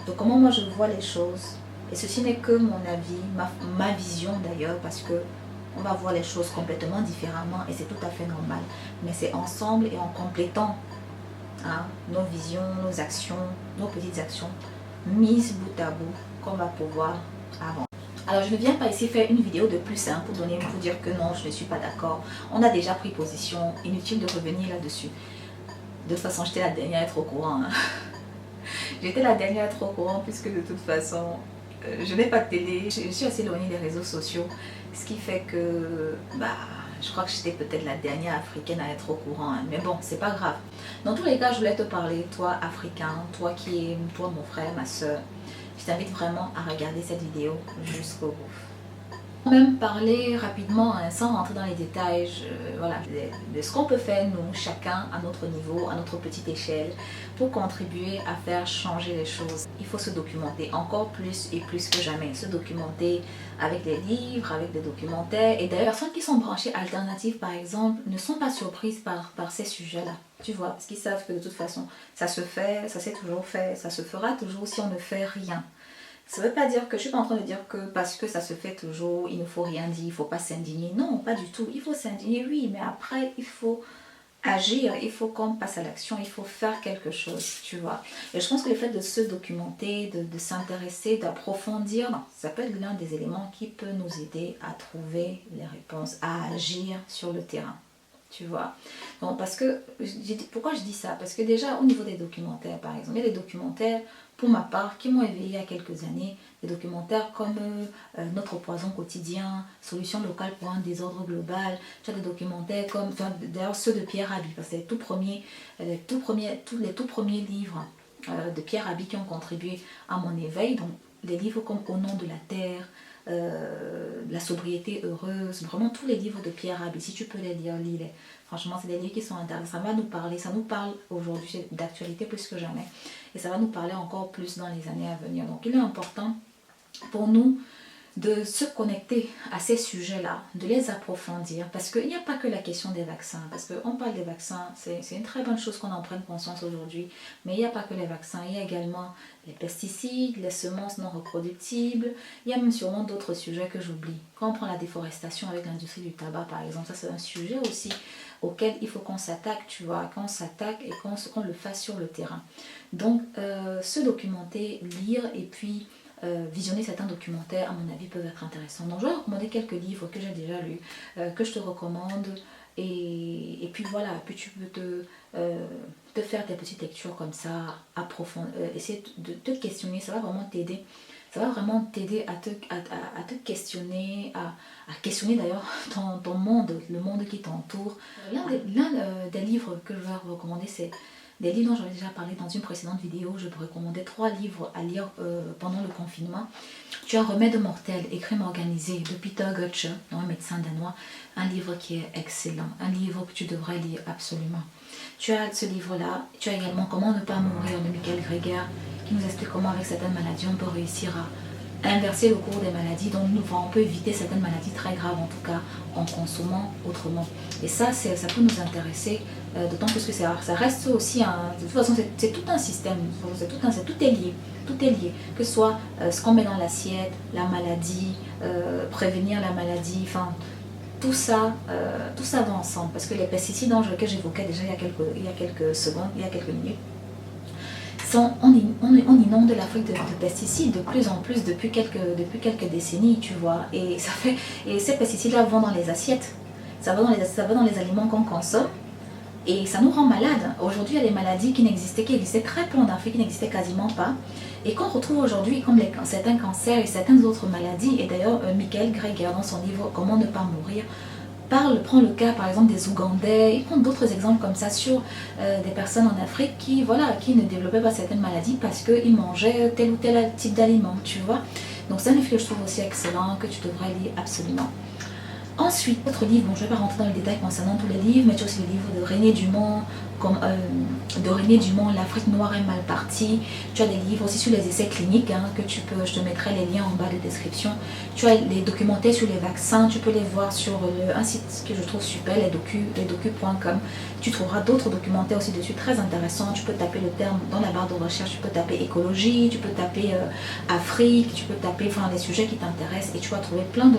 de comment moi je vois les choses. Et ceci n'est que mon avis, ma vision d'ailleurs, parce que on va voir les choses complètement différemment et c'est tout à fait normal. Mais c'est ensemble et en complétant nos visions, nos actions, nos petites actions mises bout à bout qu'on va pouvoir avancer. Alors je ne viens pas ici faire une vidéo de plus pour dire que non, je ne suis pas d'accord. On a déjà pris position, inutile de revenir là-dessus. De toute façon, j'étais la dernière à être au courant. J'étais la dernière à être au courant puisque de toute façon, je n'ai pas de télé. Je suis assez éloignée des réseaux sociaux. Ce qui fait que, je crois que j'étais peut-être la dernière africaine à être au courant. Mais bon, c'est pas grave. Dans tous les cas, je voulais te parler, toi africain, toi mon frère, ma soeur. Je t'invite vraiment à regarder cette vidéo jusqu'au bout. Même parler rapidement, sans rentrer dans les détails, voilà, de ce qu'on peut faire nous, chacun à notre niveau, à notre petite échelle, pour contribuer à faire changer les choses. Il faut se documenter encore plus et plus que jamais. Se documenter avec des livres, avec des documentaires. Et d'ailleurs, les personnes qui sont branchées alternatives, par exemple, ne sont pas surprises par ces sujets-là. Tu vois, parce qu'ils savent que de toute façon, ça se fait, ça s'est toujours fait, ça se fera toujours si on ne fait rien. Ça ne veut pas dire que, je ne suis pas en train de dire que parce que ça se fait toujours, il ne faut rien dire, il ne faut pas s'indigner. Non, pas du tout. Il faut s'indigner, oui, mais après, il faut agir, il faut qu'on passe à l'action, il faut faire quelque chose, tu vois. Et je pense que le fait de se documenter, de s'intéresser, d'approfondir, ça peut être l'un des éléments qui peut nous aider à trouver les réponses, à agir sur le terrain. Tu vois. Donc, parce que, pourquoi je dis ça? Parce que déjà, au niveau des documentaires, par exemple, il y a des documentaires, pour ma part, qui m'ont éveillé il y a quelques années, des documentaires comme Notre poison quotidien, Solution locale pour un désordre global. Tu as des documentaires comme, d'ailleurs ceux de Pierre Rabhi, parce que les tout premiers livres de Pierre Rabhi qui ont contribué à mon éveil, donc des livres comme Au nom de la terre, La sobriété heureuse, vraiment tous les livres de Pierre Rabhi, si tu peux les lire, lis-les. Franchement, c'est des livres qui sont intéressants. Ça va nous parler, ça nous parle aujourd'hui d'actualité plus que jamais. Et ça va nous parler encore plus dans les années à venir. Donc, il est important pour nous de se connecter à ces sujets-là, de les approfondir, parce qu'il n'y a pas que la question des vaccins, parce qu'on parle des vaccins, c'est une très bonne chose qu'on en prenne conscience aujourd'hui, mais il n'y a pas que les vaccins, il y a également les pesticides, les semences non reproductibles, il y a même sûrement d'autres sujets que j'oublie. Quand on prend la déforestation avec l'industrie du tabac par exemple, ça c'est un sujet aussi auquel il faut qu'on s'attaque, tu vois, qu'on s'attaque et qu'on le fasse sur le terrain. Donc, se documenter, lire et puis visionner certains documentaires, à mon avis, peuvent être intéressants. Donc, je vais recommander quelques livres que j'ai déjà lus, que je te recommande. Et puis voilà, puis tu peux te faire des petites lectures comme ça, essayer de te questionner, ça va vraiment t'aider. Ça va vraiment t'aider à te questionner, à questionner d'ailleurs ton monde, le monde qui t'entoure. L'un des livres que je vais recommander, c'est des livres dont j'avais déjà parlé dans une précédente vidéo. Je vous recommandais 3 livres à lire pendant le confinement. Tu as Remède mortel et crime organisé de Peter Gotche, un médecin danois. Un livre qui est excellent, un livre que tu devrais lire absolument. Tu as ce livre-là. Tu as également Comment ne pas mourir de Michael Greger, qui nous explique comment avec certaines maladies on peut réussir à inverser le cours des maladies, donc on peut éviter certaines maladies très graves en tout cas en consommant autrement. Et ça peut nous intéresser, d'autant plus que ça reste aussi de toute façon c'est tout un système, tout est lié, que ce soit ce qu'on met dans l'assiette, la maladie, prévenir la maladie, enfin tout ça va ensemble, parce que les pesticides que j'évoquais déjà il y a quelques secondes, il y a quelques minutes, on inonde l'Afrique de pesticides de plus en plus depuis quelques décennies, tu vois. Et ces pesticides-là vont dans les assiettes, ça va dans les aliments qu'on consomme, et ça nous rend malades. Aujourd'hui, il y a des maladies qui existaient très peu en Afrique, qui n'existaient quasiment pas, et qu'on retrouve aujourd'hui comme certains cancers et certaines autres maladies. Et d'ailleurs, Michael Greger, dans son livre Comment ne pas mourir, prend le cas par exemple des Ougandais, il prend d'autres exemples comme ça sur des personnes en Afrique qui ne développaient pas certaines maladies parce qu'ils mangeaient tel ou tel type d'aliment, tu vois. Donc c'est un livre que je trouve aussi excellent, que tu devrais lire absolument. Ensuite, autre livre, je ne vais pas rentrer dans le détail concernant tous les livres, mais tu as aussi le livre de René Dumont, comme, de René Dumont, L'Afrique noire est mal partie. Tu as des livres aussi sur les essais cliniques, hein, que tu peux, je te mettrai les liens en bas de description. Tu as les documentaires sur les vaccins, tu peux les voir sur un site que je trouve super, lesdocu.com. Tu trouveras d'autres documentaires aussi dessus très intéressants. Tu peux taper le terme dans la barre de recherche, tu peux taper écologie, tu peux taper Afrique, tu peux taper les sujets qui t'intéressent et tu vas trouver plein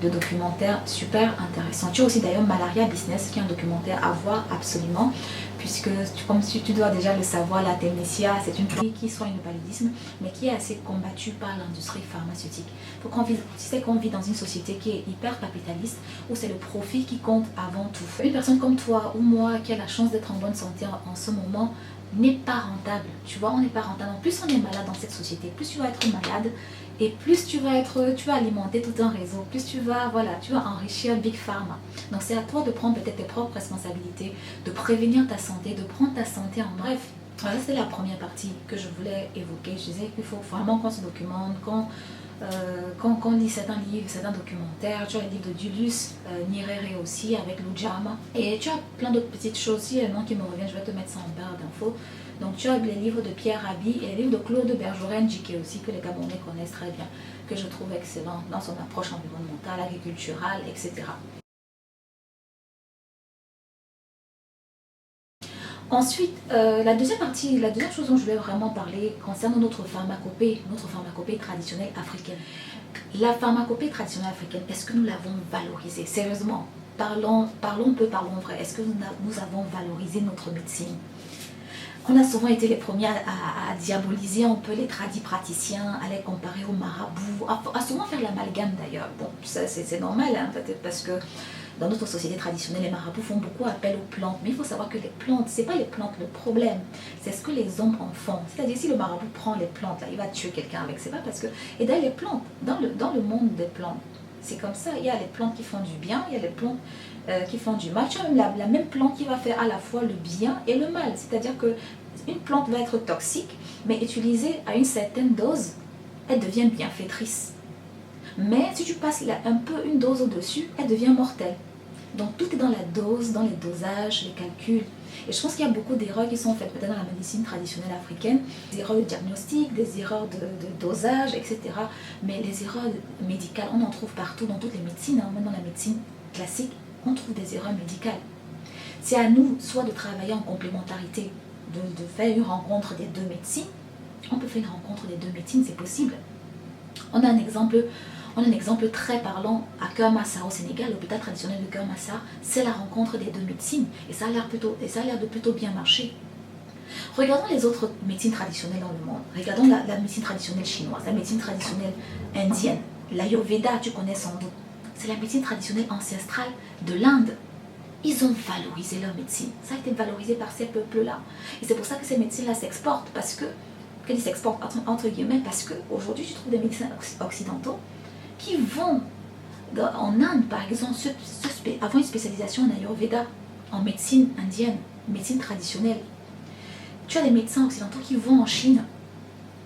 de documentaires super intéressants. Tu as aussi d'ailleurs Malaria Business qui est un documentaire à voir absolument, puisque comme tu dois déjà le savoir, la Thémécia, c'est une plante qui soigne le paludisme, mais qui est assez combattue par l'industrie pharmaceutique. Tu sais qu'on vit dans une société qui est hyper capitaliste, où c'est le profit qui compte avant tout. Une personne comme toi ou moi qui a la chance d'être en bonne santé en ce moment, n'est pas rentable. Tu vois, on n'est pas rentable. En plus, on est malade dans cette société. Plus tu vas être malade, et plus tu vas alimenter tout un réseau, plus tu vas enrichir Big Pharma. Donc c'est à toi de prendre peut-être tes propres responsabilités, de prévenir ta santé, de prendre ta santé en bref. Voilà, c'est la première partie que je voulais évoquer. Je disais qu'il faut vraiment qu'on se documente, qu'on lit certains livres, certains documentaires. Tu as le livre de Julius Nyerere aussi avec l'Ujama. Et tu as plein d'autres petites choses. Si il y a un nom qui me revient, je vais te mettre ça en barre d'infos. Donc tu as les livres de Pierre Rabhi et les livres de Claude Bergerone-Djiké aussi, que les Gabonais connaissent très bien, que je trouve excellent dans son approche environnementale, agriculturale, etc. Ensuite, la deuxième chose dont je voulais vraiment parler concerne notre pharmacopée traditionnelle africaine. La pharmacopée traditionnelle africaine, est-ce que nous l'avons valorisée? Sérieusement, parlons peu, parlons vrai. Est-ce que nous avons valorisé notre médecine? On a souvent été les premiers à diaboliser un peu les tradipraticiens, à les comparer aux marabouts, à souvent faire l'amalgame d'ailleurs. Bon, ça c'est normal, hein, peut-être parce que dans notre société traditionnelle, les marabouts font beaucoup appel aux plantes. Mais il faut savoir que les plantes, c'est pas les plantes le problème, c'est ce que les hommes en font. C'est-à-dire, si le marabout prend les plantes, là, il va tuer quelqu'un avec, c'est pas parce que... Et d'ailleurs, les plantes, dans le monde des plantes, c'est comme ça. Il y a les plantes qui font du bien, il y a les plantes qui font du mal. Tu as même la même plante qui va faire à la fois le bien et le mal. C'est-à-dire que une plante va être toxique, mais utilisée à une certaine dose, elle devient bienfaitrice. Mais si tu passes un peu une dose au-dessus, elle devient mortelle. Donc tout est dans la dose, dans les dosages, les calculs. Et je pense qu'il y a beaucoup d'erreurs qui sont faites peut-être dans la médecine traditionnelle africaine, des erreurs de diagnostic, des erreurs de dosage, etc. Mais les erreurs médicales, on en trouve partout dans toutes les médecines, hein. Même dans la médecine classique, on trouve des erreurs médicales. C'est à nous soit de travailler en complémentarité, de faire une rencontre des deux médecines. On peut faire une rencontre des deux médecines, c'est possible. On a un exemple très parlant à Keur-Massar au Sénégal, l'hôpital traditionnel de Keur-Massar, c'est la rencontre des deux médecines et ça a l'air de plutôt bien marcher. Regardons les autres médecines traditionnelles dans le monde. Regardons la médecine traditionnelle chinoise, la médecine traditionnelle indienne, l'Ayurveda, tu connais sans doute. C'est la médecine traditionnelle ancestrale de l'Inde. Ils ont valorisé leur médecine. Ça a été valorisé par ces peuples-là. Et c'est pour ça que ces médecines-là s'exportent, parce qu'elles s'exportent entre guillemets, parce qu'aujourd'hui, tu trouves des médecins occidentaux qui vont en Inde, par exemple, avoir une spécialisation en Ayurveda, en médecine indienne, médecine traditionnelle. Tu as des médecins occidentaux qui vont en Chine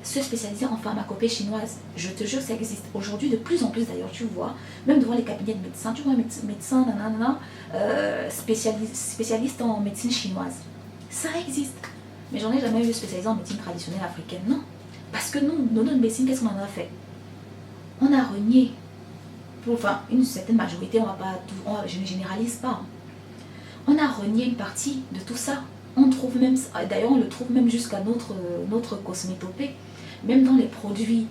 se spécialiser en pharmacopée chinoise. Je te jure, ça existe. Aujourd'hui, de plus en plus d'ailleurs, tu vois, même devant les cabinets de médecins, tu vois un médecin spécialiste en médecine chinoise. Ça existe. Mais j'en ai jamais vu spécialisé en médecine traditionnelle africaine, non. Parce que nous, notre médecine, qu'est-ce qu'on en a fait? On a renié, une certaine majorité, je ne généralise pas, on a renié une partie de tout ça. On trouve même, d'ailleurs on le trouve même jusqu'à notre cosmétopée, même dans les produits,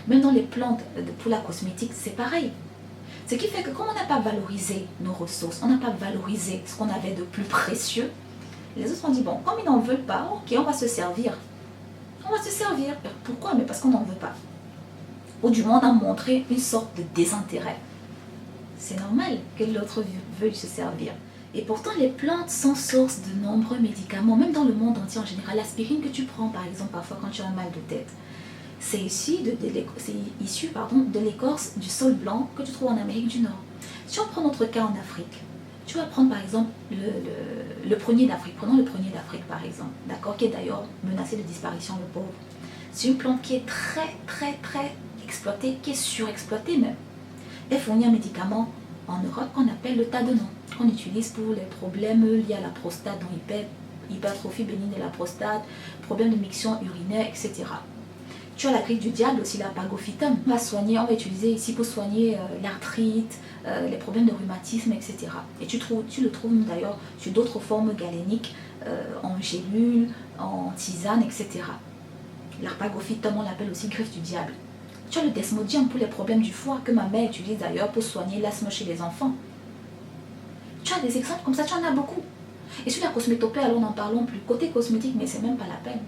même dans les plantes pour la cosmétique, c'est pareil. Ce qui fait que comme on n'a pas valorisé nos ressources, on n'a pas valorisé ce qu'on avait de plus précieux, les autres ont dit, bon, comme ils n'en veulent pas, ok, on va se servir. On va se servir. Pourquoi? Mais parce qu'on n'en veut pas. Ou du moins on a montré une sorte de désintérêt. C'est normal que l'autre veuille se servir. Et pourtant, les plantes sont source de nombreux médicaments, même dans le monde entier en général. L'aspirine que tu prends, par exemple, parfois quand tu as un mal de tête, c'est issu de l'écorce du saule blanc que tu trouves en Amérique du Nord. Si on prend notre cas en Afrique, tu vas prendre par exemple le prunier d'Afrique. Prenons le prunier d'Afrique par exemple, d'accord, qui est d'ailleurs menacé de disparition, le pauvre. C'est une plante qui est très, très, très exploitée, qui est surexploitée même. Elle fournit un médicament en Europe qu'on appelle le tadenon, qu'on utilise pour les problèmes liés à la prostate, donc hypertrophie bénigne de la prostate, problèmes de miction urinaire, etc. Tu as la grippe du diable aussi, l'arpagophytum. On va utiliser ici pour soigner l'arthrite, les problèmes de rhumatisme, etc. Et tu le trouves d'ailleurs sur d'autres formes galéniques, en gélule, en tisane, etc. L'arpagophytum, on l'appelle aussi griffe du diable. Tu as le desmodium pour les problèmes du foie, que ma mère utilise d'ailleurs pour soigner l'asthme chez les enfants. Tu as des exemples comme ça, tu en as beaucoup. Et sur la cosmétopée, alors n'en parlons plus. Côté cosmétique, mais c'est même pas la peine.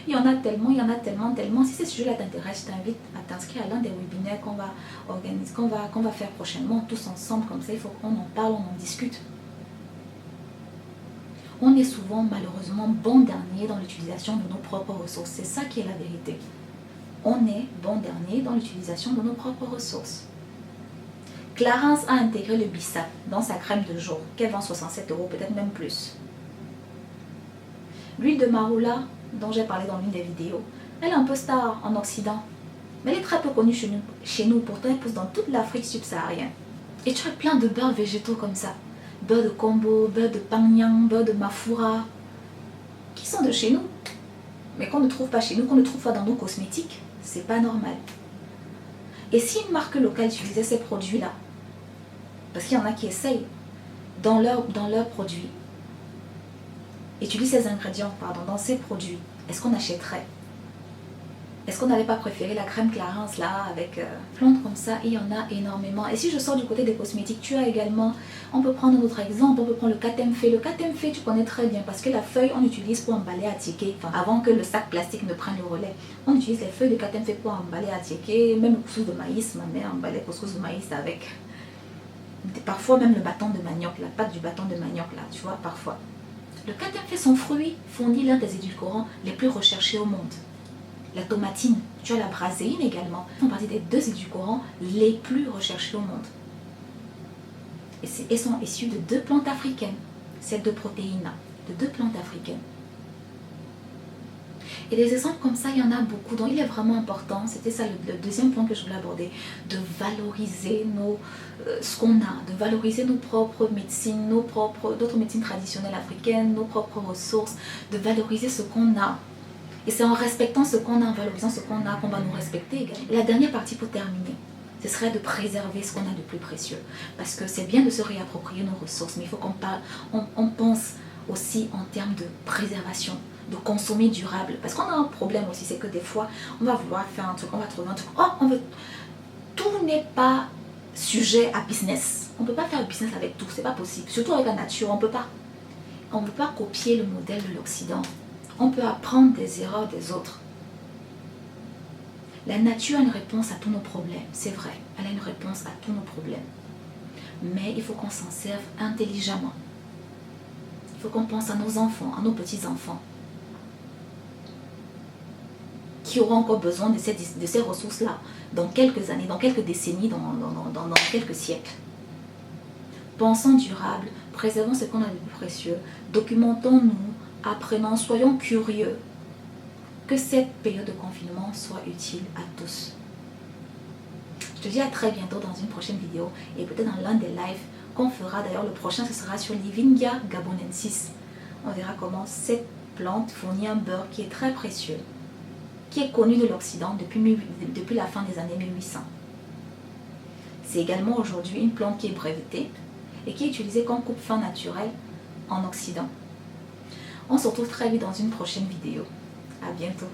Il y en a tellement. Si ces sujets-là t'intéressent, je t'invite à t'inscrire à l'un des webinaires qu'on va organiser, qu'on va faire prochainement, tous ensemble, comme ça, il faut qu'on en parle, on en discute. On est souvent, malheureusement, bon dernier dans l'utilisation de nos propres ressources. C'est ça qui est la vérité. On est bon dernier dans l'utilisation de nos propres ressources. Clarins a intégré le bissap dans sa crème de jour, qu'elle vend 67 €, peut-être même plus. L'huile de marula, dont j'ai parlé dans l'une des vidéos, elle est un peu star en Occident, mais elle est très peu connue chez nous, pourtant elle pousse dans toute l'Afrique subsaharienne. Et tu as plein de beurres végétaux comme ça, beurre de kombo, beurre de pangnang, beurre de mafura, qui sont de chez nous, mais qu'on ne trouve pas chez nous, qu'on ne trouve pas dans nos cosmétiques. C'est pas normal. Et si une marque locale utilisait ces produits-là, parce qu'il y en a qui essayent, dans leurs produits, utilisent ces ingrédients, dans ces produits, est-ce qu'on achèterait? Est-ce qu'on n'allait pas préférer la crème Clarins là, avec plantes comme ça? Il y en a énormément. Et si je sors du côté des cosmétiques, tu as également, on peut prendre un autre exemple, on peut prendre le katemfe. Le katemfe, tu connais très bien, parce que la feuille, on utilise pour emballer à tiéké, avant que le sac plastique ne prenne le relais. On utilise les feuilles de katemfe pour emballer à tiéké, même le couscous de maïs, ma mère emballait le couscous de maïs avec, parfois même le bâton de manioc, la pâte du bâton de manioc là, tu vois, parfois. Le katemfe, son fruit, fournit l'un des édulcorants les plus recherchés au monde. La tomatine, tu as la braséine également, font partie des 2 édulcorants les plus recherchés au monde. Et sont issus de 2 plantes africaines, ces 2 protéines-là, de 2 plantes africaines. Et des exemples comme ça, il y en a beaucoup. Donc il est vraiment important, c'était ça le deuxième point que je voulais aborder, de valoriser ce qu'on a, de valoriser nos propres médecines, d'autres médecines traditionnelles africaines, nos propres ressources, de valoriser ce qu'on a. Et c'est en respectant ce qu'on a, en valorisant ce qu'on a, qu'on va nous respecter également. La dernière partie pour terminer, ce serait de préserver ce qu'on a de plus précieux. Parce que c'est bien de se réapproprier nos ressources, mais il faut on pense aussi en termes de préservation, de consommer durable. Parce qu'on a un problème aussi, c'est que des fois, on va vouloir faire un truc, on va trouver un truc. Tout n'est pas sujet à business. On ne peut pas faire business avec tout, c'est pas possible. Surtout avec la nature, on ne peut pas. On ne peut pas copier le modèle de l'Occident. On peut apprendre des erreurs des autres. La nature a une réponse à tous nos problèmes, c'est vrai. Elle a une réponse à tous nos problèmes. Mais il faut qu'on s'en serve intelligemment. Il faut qu'on pense à nos enfants, à nos petits-enfants, qui auront encore besoin de ces ressources-là dans quelques années, dans quelques décennies, dans quelques siècles. Pensons durable, préservons ce qu'on a de plus précieux, documentons-nous, apprenons, soyons curieux, que cette période de confinement soit utile à tous. Je te dis à très bientôt dans une prochaine vidéo et peut-être dans l'un des lives qu'on fera. D'ailleurs, le prochain, ce sera sur Livingia gabonensis. On verra comment cette plante fournit un beurre qui est très précieux, qui est connu de l'Occident depuis la fin des années 1800. C'est également aujourd'hui une plante qui est brevetée et qui est utilisée comme coupe-faim naturel en Occident. On se retrouve très vite dans une prochaine vidéo. À bientôt.